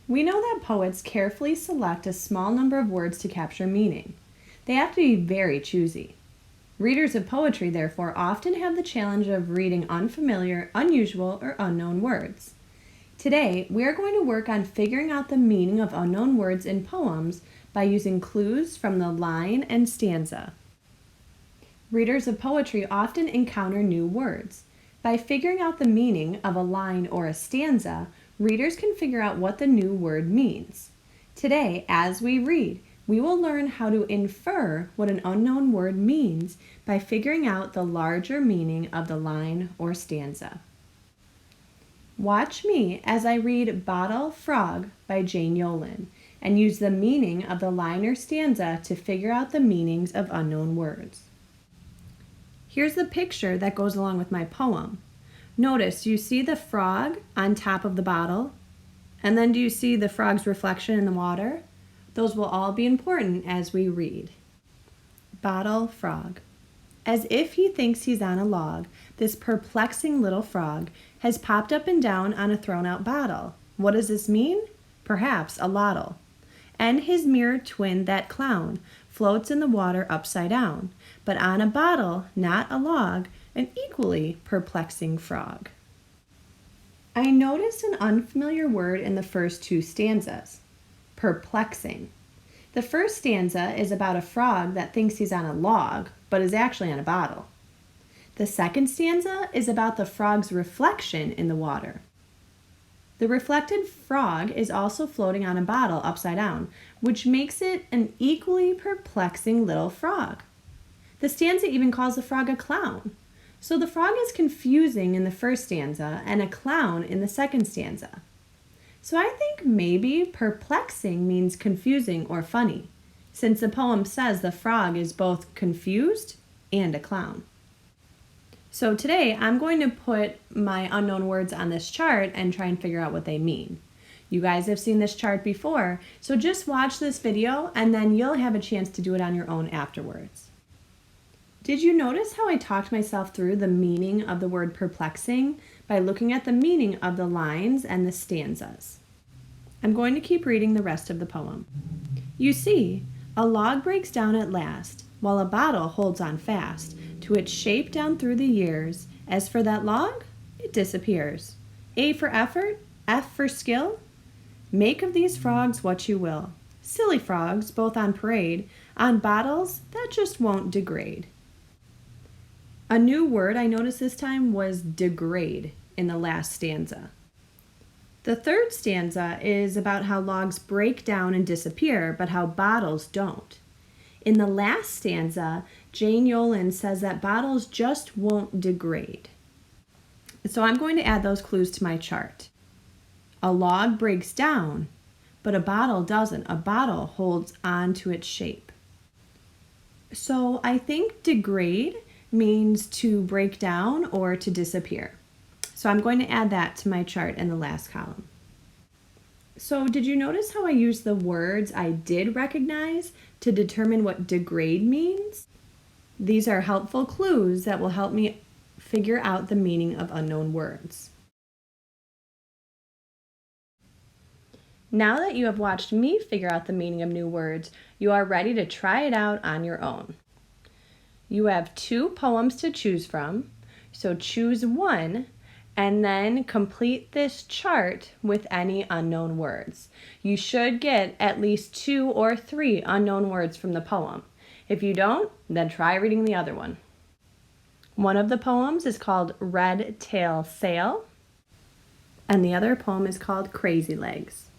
We know that poets carefully select a small number of words to capture meaning. They have to be very choosy. Readers of poetry, therefore, often have the challenge of reading unfamiliar, unusual, or unknown words. Today, we are going to work on figuring out the meaning of unknown words in poems by using clues from the line and stanza. Readers of poetry often encounter new words. By figuring out the meaning of a line or a stanza, readers can figure out what the new word means. Today, as we read, we will learn how to infer what an unknown word means by figuring out the larger meaning of the line or stanza. Watch me as I read Bottle Frog by Jane Yolen and use the meaning of the line or stanza to figure out the meanings of unknown words. Here's the picture that goes along with my poem. Notice you see the frog on top of the bottle, and then do you see the frog's reflection in the water? Those will all be important as we read. Bottle Frog. As if he thinks he's on a log, this perplexing little frog has popped up and down on a thrown-out bottle. What does this mean? Perhaps a lottle. And his mirror twin, that clown, floats in the water upside down, but on a bottle, not a log, an equally perplexing frog. I noticed an unfamiliar word in the first two stanzas. Perplexing. The first stanza is about a frog that thinks he's on a log, but is actually on a bottle. The second stanza is about the frog's reflection in the water. The reflected frog is also floating on a bottle upside down, which makes it an equally perplexing little frog. The stanza even calls the frog a clown. So the frog is confusing in the first stanza and a clown in the second stanza. So I think maybe perplexing means confusing or funny, since the poem says the frog is both confused and a clown. So today I'm going to put my unknown words on this chart and try and figure out what they mean. You guys have seen this chart before, so just watch this video and then you'll have a chance to do it on your own afterwards. Did you notice how I talked myself through the meaning of the word perplexing by looking at the meaning of the lines and the stanzas? I'm going to keep reading the rest of the poem. You see, a log breaks down at last, while a bottle holds on fast to its shape down through the years. As for that log, it disappears. A for effort, F for skill. Make of these frogs what you will. Silly frogs, both on parade, on bottles that just won't degrade. A new word I noticed this time was degrade in the last stanza. The third stanza is about how logs break down and disappear, but how bottles don't. In the last stanza, Jane Yolen says that bottles just won't degrade. So I'm going to add those clues to my chart. A log breaks down, but a bottle doesn't. A bottle holds on to its shape. So I think degrade means to break down or to disappear. So I'm going to add that to my chart in the last column. So did you notice how I used the words I did recognize to determine what degrade means? These are helpful clues that will help me figure out the meaning of unknown words. Now that you have watched me figure out the meaning of new words, you are ready to try it out on your own. You have 2 poems to choose from, so choose one and then complete this chart with any unknown words. You should get at least 2 or 3 unknown words from the poem. If you don't, then try reading the other one. One of the poems is called Red Tail Sail, and the other poem is called Crazy Legs.